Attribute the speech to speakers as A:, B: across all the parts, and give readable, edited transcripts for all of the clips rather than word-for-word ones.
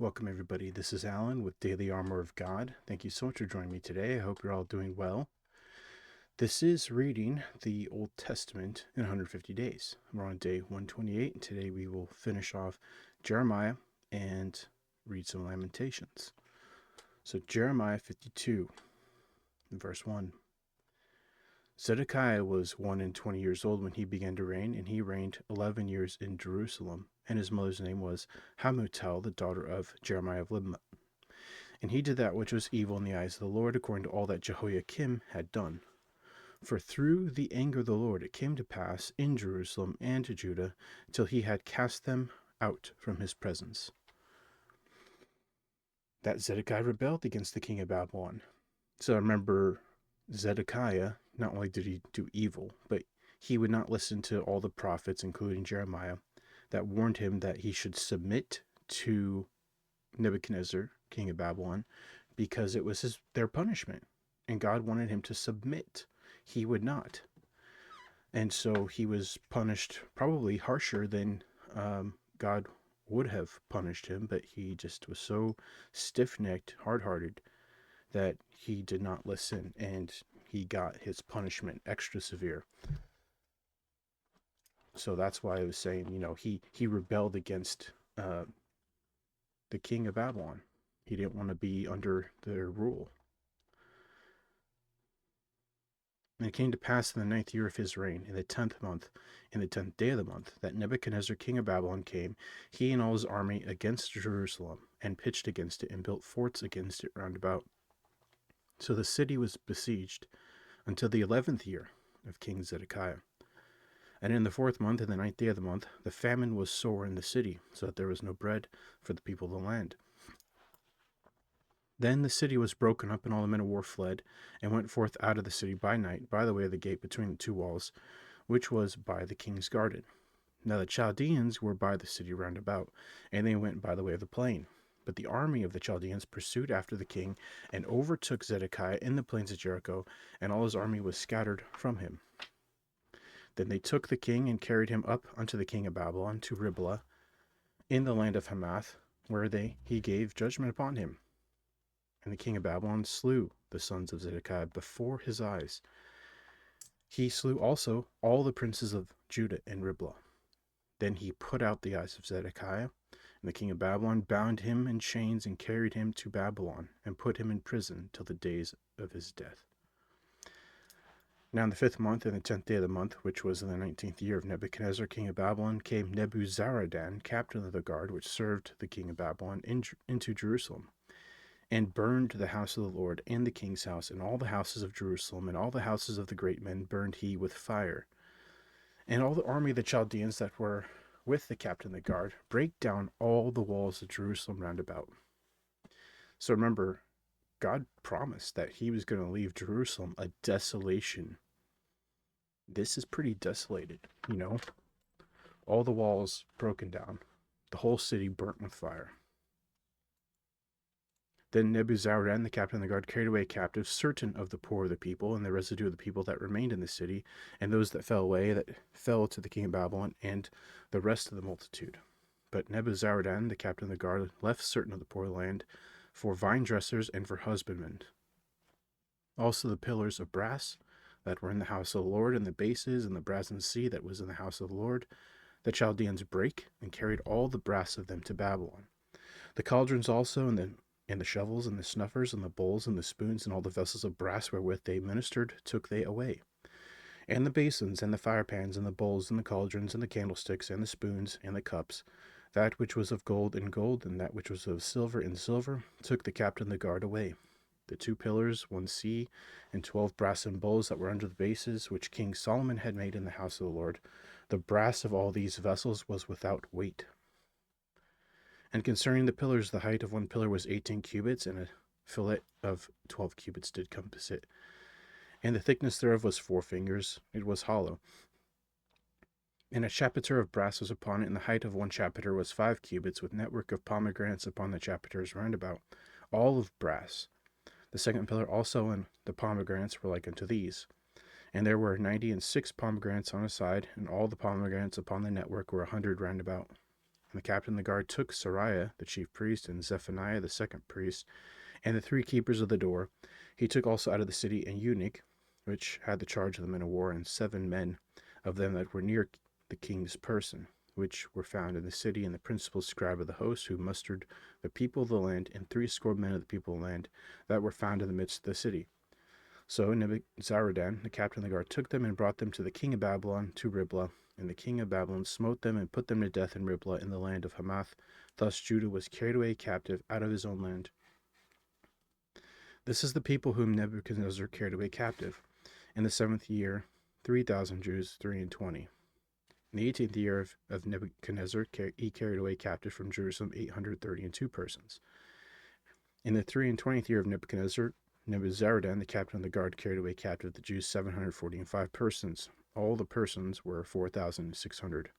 A: Welcome, everybody. This is Alan with Daily Armour of God. Thank you so much for joining me today. I hope you're all doing well. This is reading the Old Testament in 150 days. We're on day 128, and today we will finish off Jeremiah and read some Lamentations. So, Jeremiah 52, verse 1. Zedekiah was 120 years old when he began to reign, and he reigned 11 years in Jerusalem. And his mother's name was Hamutal, the daughter of Jeremiah of Libnah. And he did that which was evil in the eyes of the Lord, according to all that Jehoiakim had done. For through the anger of the Lord it came to pass in Jerusalem and to Judah, till he had cast them out from his presence, that Zedekiah rebelled against the king of Babylon. So remember, Zedekiah, not only did he do evil, but he would not listen to all the prophets, including Jeremiah, that warned him that he should submit to Nebuchadnezzar, king of Babylon, because it was their punishment. And God wanted him to submit. He would not. And so he was punished probably harsher than God would have punished him, but he just was so stiff-necked, hard-hearted, that he did not listen, and he got his punishment extra severe. So that's why I was saying, he rebelled against the king of Babylon. He didn't want to be under their rule. And it came to pass in the 9th year of his reign, in the 10th month, in the 10th day of the month, that Nebuchadnezzar king of Babylon came, he and all his army, against Jerusalem, and pitched against it, and built forts against it round about. So the city was besieged until the 11th year of King Zedekiah. And in the 4th month, in the 9th day of the month, the famine was sore in the city, so that there was no bread for the people of the land. Then the city was broken up, and all the men of war fled, and went forth out of the city by night, by the way of the gate between the two walls, which was by the king's garden. Now the Chaldeans were by the city round about, and they went by the way of the plain. But the army of the Chaldeans pursued after the king, and overtook Zedekiah in the plains of Jericho, and all his army was scattered from him. Then they took the king, and carried him up unto the king of Babylon, to Riblah, in the land of Hamath, where he gave judgment upon him. And the king of Babylon slew the sons of Zedekiah before his eyes. He slew also all the princes of Judah in Riblah. Then he put out the eyes of Zedekiah, and the king of Babylon bound him in chains, and carried him to Babylon, and put him in prison till the days of his death. Now in the 5th month, in the 10th day of the month, which was in the 19th year of Nebuchadnezzar king of Babylon, came Nebuzaradan, captain of the guard, which served the king of Babylon, into Jerusalem, and burned the house of the Lord, and the king's house, and all the houses of Jerusalem, and all the houses of the great men burned he with fire. And all the army of the Chaldeans that were with the captain of the guard brake down all the walls of Jerusalem round about. So remember, God promised that he was going to leave Jerusalem a desolation. This is pretty desolated, all the walls broken down, the whole city burnt with fire. Then Nebuzaradan, the captain of the guard, carried away captive certain of the poor of the people, and the residue of the people that remained in the city, and those that fell away, that fell to the king of Babylon, and the rest of the multitude. But Nebuzaradan, the captain of the guard, left certain of the poor land for vine dressers and for husbandmen. Also the pillars of brass that were in the house of the Lord, and the bases, and the brazen sea that was in the house of the Lord, the Chaldeans brake, and carried all the brass of them to Babylon. The cauldrons also, and the shovels, and the snuffers, and the bowls, and the spoons, and all the vessels of brass wherewith they ministered, took they away. And the basins, and the firepans, and the bowls, and the cauldrons, and the candlesticks, and the spoons, and the cups, that which was of gold in gold, and that which was of silver in silver, took the captain of the guard away. The 2 pillars, 1 sea, and 12 brassen bowls that were under the bases, which King Solomon had made in the house of the Lord, the brass of all these vessels was without weight. And concerning the pillars, the height of one pillar was 18 cubits, and a fillet of 12 cubits did compass it. And the thickness thereof was 4 fingers, it was hollow. And a chapiter of brass was upon it, and the height of one chapiter was 5 cubits, with network of pomegranates upon the chapiters round about, all of brass. The second pillar also and the pomegranates were like unto these. And there were 96 pomegranates on a side, and all the pomegranates upon the network were 100 round about. And the captain of the guard took Sariah, the chief priest, and Zephaniah, the second priest, and the three keepers of the door. He took also out of the city an eunuch, which had the charge of the men of war, and 7 men of them that were near the king's person, which were found in the city, and the principal scribe of the host, who mustered the people of the land, and 60 men of the people of the land that were found in the midst of the city. So Nebuzaradan, the captain of the guard, took them and brought them to the king of Babylon, to Riblah. And the king of Babylon smote them and put them to death in Riblah in the land of Hamath. Thus Judah was carried away captive out of his own land. This is the people whom Nebuchadnezzar carried away captive. In the 7th year, 3,000 Jews, 320. In the 18th year of Nebuchadnezzar, he carried away captive from Jerusalem 832 persons. In the 23rd year of Nebuchadnezzar, Nebuzaradan, the captain of the guard, carried away captive the Jews 745 persons. All the persons were 4,600.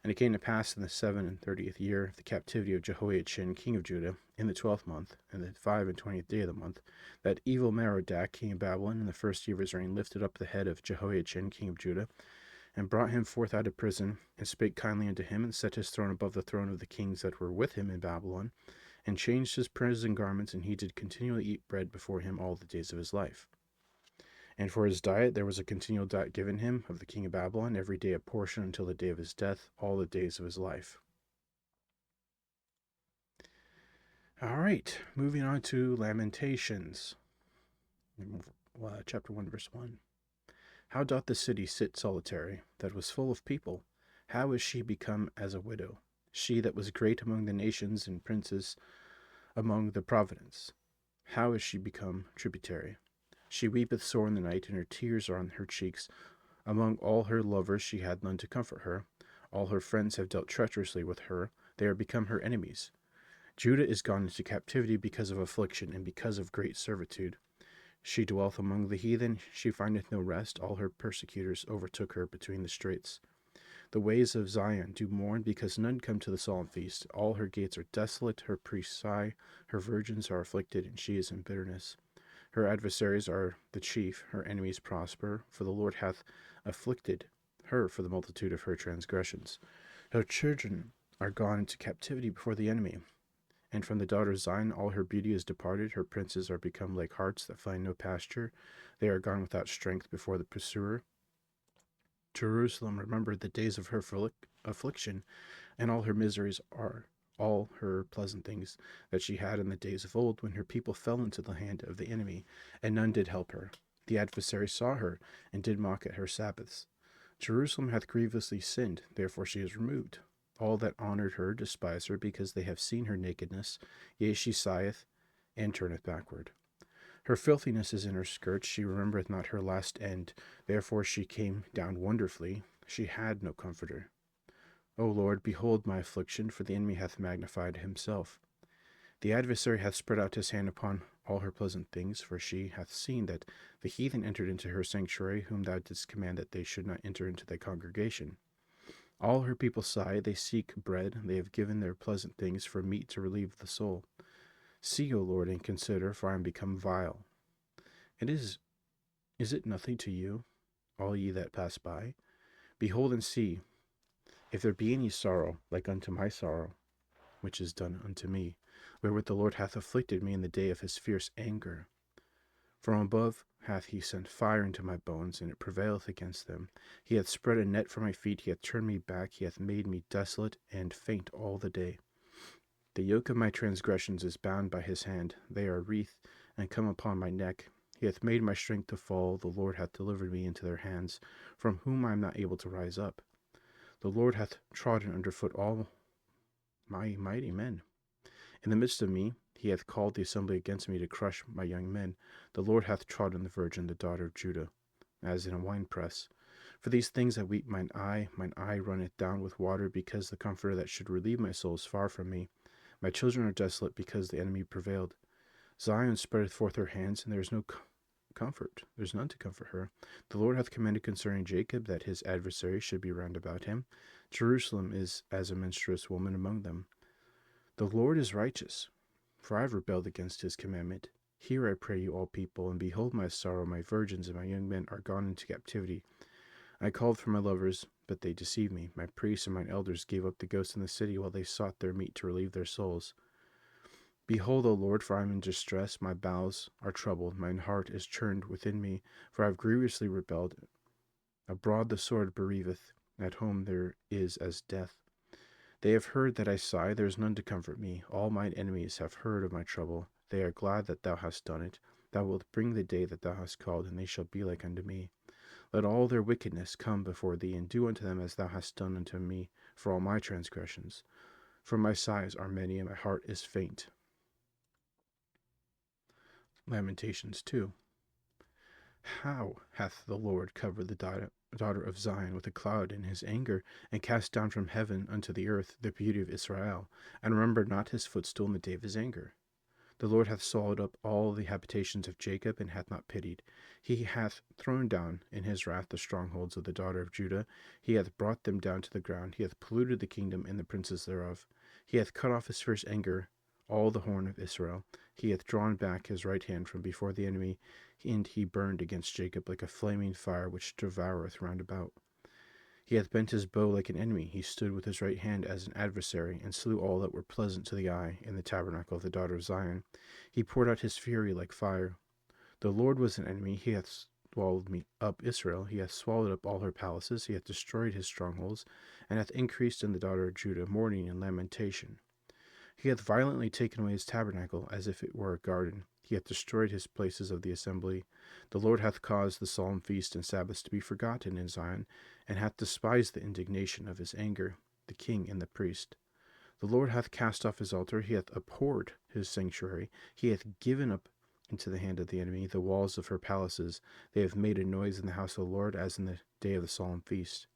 A: And it came to pass in the 37th year of the captivity of Jehoiachin, king of Judah, in the 12th month, and the 25th day of the month, that evil Merodach, king of Babylon, in the 1st year of his reign, lifted up the head of Jehoiachin, king of Judah, and brought him forth out of prison, and spake kindly unto him, and set his throne above the throne of the kings that were with him in Babylon, and changed his prison garments, and he did continually eat bread before him all the days of his life. And for his diet there was a continual diet given him of the king of Babylon, every day a portion until the day of his death, all the days of his life. All right, moving on to Lamentations, chapter 1, verse 1. How doth the city sit solitary, that was full of people? How is she become as a widow? She that was great among the nations and princes among the province. How is she become tributary? She weepeth sore in the night, and her tears are on her cheeks. Among all her lovers she had none to comfort her. All her friends have dealt treacherously with her. They are become her enemies. Judah is gone into captivity because of affliction, and because of great servitude. She dwelleth among the heathen, she findeth no rest. All her persecutors overtook her between the straits. The ways of Zion do mourn, because none come to the solemn feast. All her gates are desolate, her priests sigh, her virgins are afflicted, and she is in bitterness. Her adversaries are the chief, her enemies prosper, for the Lord hath afflicted her for the multitude of her transgressions. Her children are gone into captivity before the enemy. And from the daughter of Zion all her beauty is departed, her princes are become like harts that find no pasture. They are gone without strength before the pursuer. Jerusalem remembered the days of her affliction, and all her miseries are all her pleasant things that she had in the days of old, when her people fell into the hand of the enemy, and none did help her. The adversary saw her, and did mock at her Sabbaths. Jerusalem hath grievously sinned, therefore she is removed. All that honored her despise her, because they have seen her nakedness. Yea, she sigheth, and turneth backward. Her filthiness is in her skirts, she remembereth not her last end. Therefore she came down wonderfully, she had no comforter. O Lord, behold my affliction, for the enemy hath magnified himself. The adversary hath spread out his hand upon all her pleasant things, for she hath seen that the heathen entered into her sanctuary, whom thou didst command that they should not enter into thy congregation. All her people sigh, they seek bread, they have given their pleasant things for meat to relieve the soul. See, O Lord, and consider, for I am become vile. Is it nothing to you, all ye that pass by? Behold and see, if there be any sorrow like unto my sorrow, which is done unto me, wherewith the Lord hath afflicted me in the day of his fierce anger. From above hath he sent fire into my bones, and it prevaileth against them. He hath spread a net for my feet, he hath turned me back, he hath made me desolate and faint all the day. The yoke of my transgressions is bound by his hand, they are wreathed and come upon my neck. He hath made my strength to fall, the Lord hath delivered me into their hands, from whom I am not able to rise up. The Lord hath trodden under foot all my mighty men. In the midst of me, he hath called the assembly against me to crush my young men. The Lord hath trodden the virgin, the daughter of Judah, as in a winepress. For these things I weep, mine eye runneth down with water, because the comforter that should relieve my soul is far from me. My children are desolate, because the enemy prevailed. Zion spreadeth forth her hands, and there is no comfort. There is none to comfort her. The Lord hath commanded concerning Jacob, that his adversary should be round about him. Jerusalem is as a menstruous woman among them. The Lord is righteous, for I have rebelled against his commandment. Hear, I pray you, all people, and behold my sorrow. My virgins and my young men are gone into captivity. I called for my lovers, but they deceived me. My priests and mine elders gave up the ghosts in the city while they sought their meat to relieve their souls. Behold, O Lord, for I am in distress, my bowels are troubled, mine heart is churned within me, for I have grievously rebelled. Abroad the sword bereaveth, at home there is as death. They have heard that I sigh, there is none to comfort me. All mine enemies have heard of my trouble. They are glad that thou hast done it. Thou wilt bring the day that thou hast called, and they shall be like unto me. Let all their wickedness come before thee, and do unto them as thou hast done unto me for all my transgressions. For my sighs are many, and my heart is faint. Lamentations 2. How hath the Lord covered the daughter of Zion with a cloud in his anger, and cast down from heaven unto the earth the beauty of Israel, and remembered not his footstool in the day of his anger? The Lord hath swallowed up all the habitations of Jacob, and hath not pitied. He hath thrown down in his wrath the strongholds of the daughter of Judah. He hath brought them down to the ground. He hath polluted the kingdom and the princes thereof. He hath cut off his fierce anger, all the horn of Israel. He hath drawn back his right hand from before the enemy, and he burned against Jacob like a flaming fire which devoureth round about. He hath bent his bow like an enemy. He stood with his right hand as an adversary, and slew all that were pleasant to the eye in the tabernacle of the daughter of Zion. He poured out his fury like fire. The Lord was an enemy. He hath swallowed up Israel. He hath swallowed up all her palaces. He hath destroyed his strongholds, and hath increased in the daughter of Judah mourning and lamentation. He hath violently taken away his tabernacle, as if it were a garden. He hath destroyed his places of the assembly. The Lord hath caused the solemn feast and Sabbaths to be forgotten in Zion, and hath despised the indignation of his anger, the king and the priest. The Lord hath cast off his altar. He hath abhorred his sanctuary. He hath given up into the hand of the enemy the walls of her palaces. They have made a noise in the house of the Lord, as in the day of the solemn feast.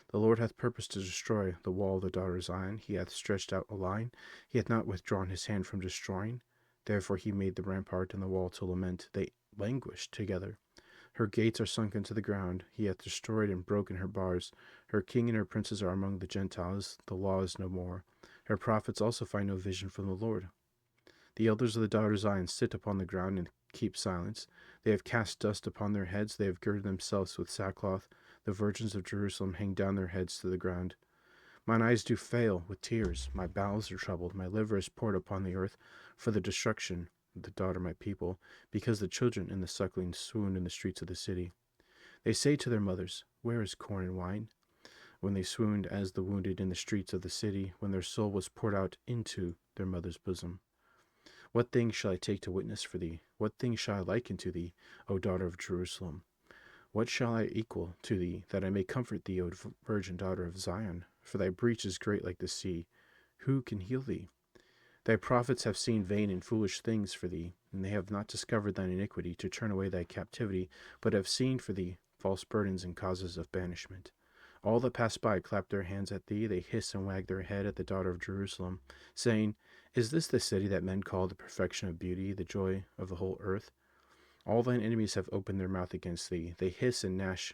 A: The Lord hath purposed to destroy the wall of the daughter of Zion. He hath stretched out a line. He hath not withdrawn his hand from destroying. Therefore he made the rampart and the wall to lament. They languish together. Her gates are sunk into the ground. He hath destroyed and broken her bars. Her king and her princes are among the Gentiles. The law is no more. Her prophets also find no vision from the Lord. The elders of the daughter of Zion sit upon the ground and keep silence. They have cast dust upon their heads. They have girded themselves with sackcloth. The virgins of Jerusalem hang down their heads to the ground. Mine eyes do fail with tears. My bowels are troubled. My liver is poured upon the earth for the destruction of the daughter of my people, because the children and the sucklings swoon in the streets of the city. They say to their mothers, Where is corn and wine? When they swooned as the wounded in the streets of the city, when their soul was poured out into their mother's bosom. What thing shall I take to witness for thee? What thing shall I liken to thee, O daughter of Jerusalem? What shall I equal to thee, that I may comfort thee, O virgin daughter of Zion? For thy breach is great like the sea. Who can heal thee? Thy prophets have seen vain and foolish things for thee, and they have not discovered thine iniquity to turn away thy captivity, but have seen for thee false burdens and causes of banishment. All that pass by clap their hands at thee. They hiss and wag their head at the daughter of Jerusalem, saying, Is this the city that men call the perfection of beauty, the joy of the whole earth? All thine enemies have opened their mouth against thee. They hiss and gnash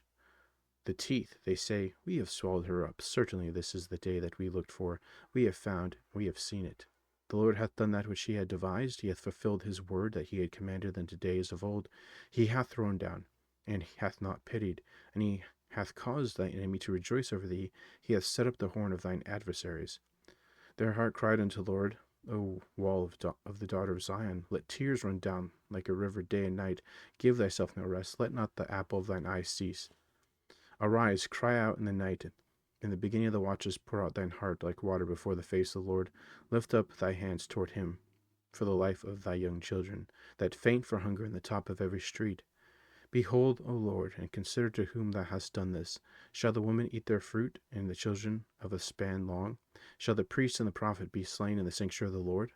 A: the teeth. They say, We have swallowed her up. Certainly this is the day that we looked for. We have found, we have seen it. The Lord hath done that which he had devised. He hath fulfilled his word that he had commanded unto days of old. He hath thrown down, and hath not pitied, and he hath caused thy enemy to rejoice over thee. He hath set up the horn of thine adversaries. Their heart cried unto the Lord, O wall of the daughter of Zion, let tears run down like a river day and night. Give thyself no rest. Let not the apple of thine eye cease. Arise, cry out in the night. In the beginning of the watches pour out thine heart like water before the face of the Lord. Lift up thy hands toward him for the life of thy young children, that faint for hunger in the top of every street. Behold, O Lord, and consider to whom thou hast done this. Shall the women eat their fruit, and the children of a span long? Shall the priest and the prophet be slain in the sanctuary of the Lord?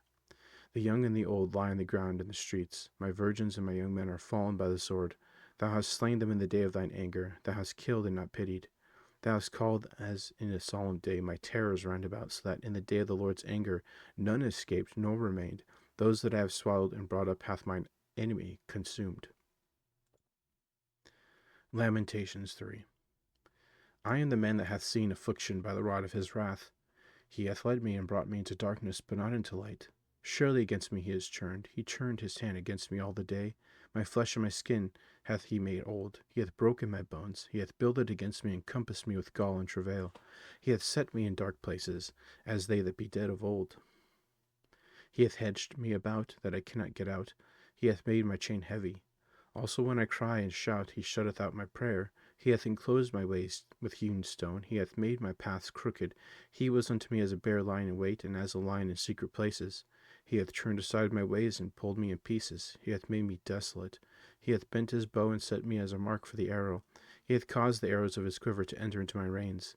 A: The young and the old lie on the ground in the streets. My virgins and my young men are fallen by the sword. Thou hast slain them in the day of thine anger. Thou hast killed and not pitied. Thou hast called as in a solemn day my terrors round about, so that in the day of the Lord's anger none escaped nor remained. Those that I have swallowed and brought up hath mine enemy consumed. Lamentations 3. I am the man that hath seen affliction by the rod of his wrath. He hath led me and brought me into darkness, but not into light. Surely against me he is churned. He churned his hand against me all the day. My flesh and my skin hath he made old. He hath broken my bones. He hath builded against me, and compassed me with gall and travail. He hath set me in dark places, as they that be dead of old. He hath hedged me about, that I cannot get out. He hath made my chain heavy. Also when I cry and shout, he shutteth out my prayer. He hath enclosed my ways with hewn stone. He hath made my paths crooked. He was unto me as a bear lying in wait, and as a lion in secret places. He hath turned aside my ways, and pulled me in pieces. He hath made me desolate. He hath bent his bow, and set me as a mark for the arrow. He hath caused the arrows of his quiver to enter into my reins.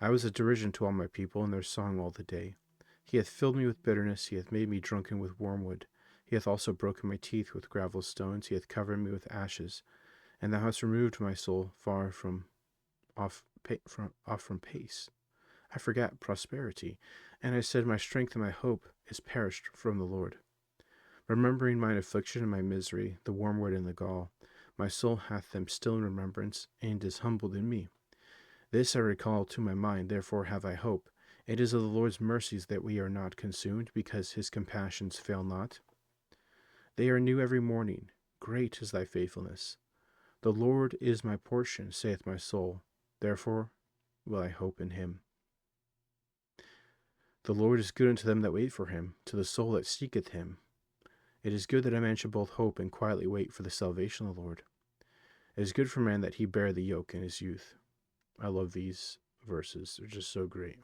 A: I was a derision to all my people, and their song all the day. He hath filled me with bitterness. He hath made me drunken with wormwood. He hath also broken my teeth with gravel stones. He hath covered me with ashes. And thou hast removed my soul far from off from pace. I forgot prosperity, and I said, my strength and my hope is perished from the Lord. Remembering mine affliction and my misery, the wormwood and the gall, my soul hath them still in remembrance, and is humbled in me. This I recall to my mind, therefore have I hope. It is of the Lord's mercies that we are not consumed, because his compassions fail not. They are new every morning. Great is thy faithfulness. The Lord is my portion, saith my soul. Therefore will I hope in him. The Lord is good unto them that wait for him, to the soul that seeketh him. It is good that a man should both hope and quietly wait for the salvation of the Lord. It is good for man that he bear the yoke in his youth. I love these verses. They're just so great.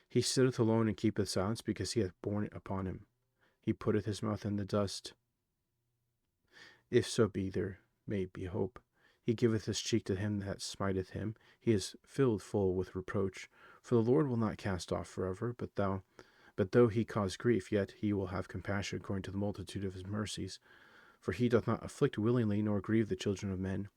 A: He sitteth alone and keepeth silence, because he hath borne it upon him. He putteth his mouth in the dust. If so be there may be hope. He giveth his cheek to him that smiteth him. He is filled full with reproach. For the Lord will not cast off forever, but though he cause grief, yet he will have compassion according to the multitude of his mercies. For he doth not afflict willingly, nor grieve the children of men,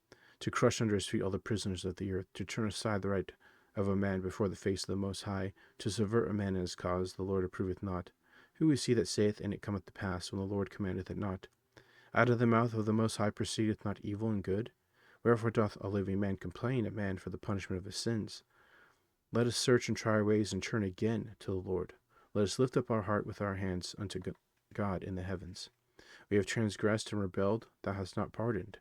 A: to crush under his feet all the prisoners of the earth, to turn aside the right of a man before the face of the Most High, to subvert a man in his cause, the Lord approveth not. Who is he that saith, and it cometh to pass, when the Lord commandeth it not? Out of the mouth of the Most High proceedeth not evil and good? Wherefore doth a living man complain at man for the punishment of his sins? Let us search and try our ways, and turn again to the Lord. Let us lift up our heart with our hands unto God in the heavens. We have transgressed and rebelled, thou hast not pardoned.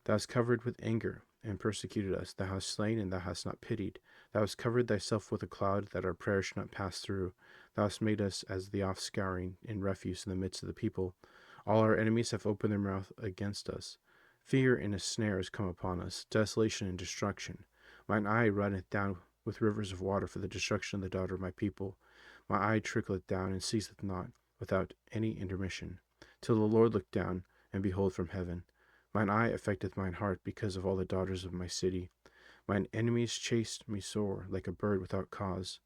A: Thou hast covered with anger, and persecuted us. Thou hast slain, and thou hast not pitied. Thou hast covered thyself with a cloud, that our prayer should not pass through. Thou hast made us as the offscouring in refuse in the midst of the people. All our enemies have opened their mouth against us. Fear and a snare is come upon us, desolation and destruction. Mine eye runneth down with rivers of water for the destruction of the daughter of my people. My eye trickleth down, and ceaseth not, without any intermission, till the Lord look down, and behold from heaven. Mine eye affecteth mine heart, because of all the daughters of my city. Mine enemies chased me sore, like a bird without cause.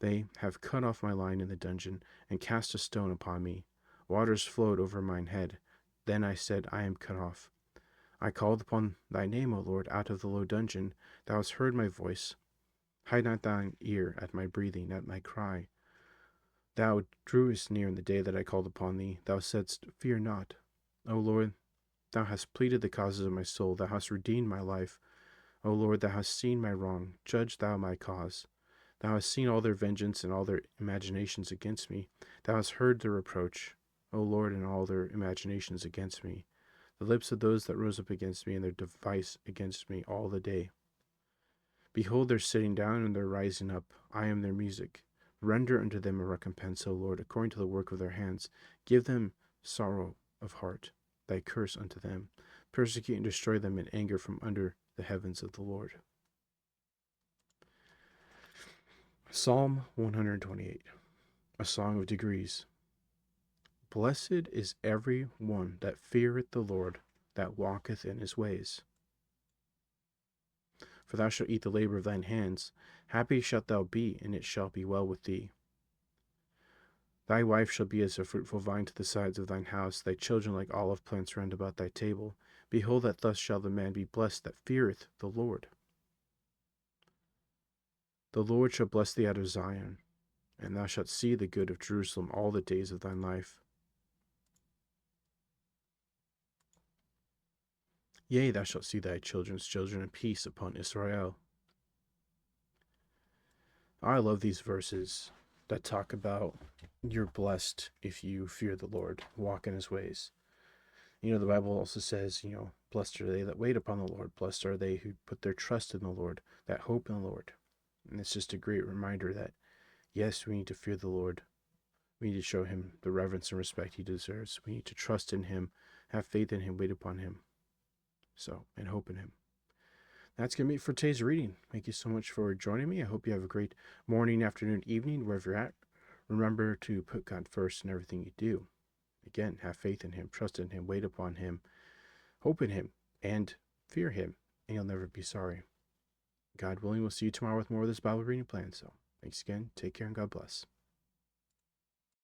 A: They have cut off my line in the dungeon, and cast a stone upon me. Waters flowed over mine head. Then I said, I am cut off. I called upon thy name, O Lord, out of the low dungeon. Thou hast heard my voice. Hide not thine ear at my breathing, at my cry. Thou drewest near in the day that I called upon thee. Thou saidst, fear not. O Lord, thou hast pleaded the causes of my soul. Thou hast redeemed my life. O Lord, thou hast seen my wrong. Judge thou my cause. Thou hast seen all their vengeance and all their imaginations against me. Thou hast heard their reproach, O Lord, and all their imaginations against me. The lips of those that rose up against me, and their device against me all the day. Behold their sitting down and their rising up. I am their music. Render unto them a recompense, O Lord, according to the work of their hands. Give them sorrow of heart, thy curse unto them. Persecute and destroy them in anger from under the heavens of the Lord. Psalm 128, a song of degrees. Blessed is every one that feareth the Lord, that walketh in his ways. For thou shalt eat the labor of thine hands. Happy shalt thou be, and it shall be well with thee. Thy wife shall be as a fruitful vine to the sides of thine house, thy children like olive plants round about thy table. Behold, that thus shall the man be blessed that feareth the Lord. The Lord shall bless thee out of Zion, and thou shalt see the good of Jerusalem all the days of thine life. Yea, thou shalt see thy children's children, and peace upon Israel. I love these verses that talk about you're blessed if you fear the Lord, walk in his ways. The Bible also says, blessed are they that wait upon the Lord. Blessed are they who put their trust in the Lord, that hope in the Lord. And it's just a great reminder that, yes, we need to fear the Lord. We need to show him the reverence and respect he deserves. We need to trust in him, have faith in him, wait upon him. And hope in him. That's going to be it for today's reading. Thank you so much for joining me. I hope you have a great morning, afternoon, evening, wherever you're at. Remember to put God first in everything you do. Again, have faith in him, trust in him, wait upon him, hope in him, and fear him, and you'll never be sorry. God willing, we'll see you tomorrow with more of this Bible reading plan. So thanks again. Take care and God bless.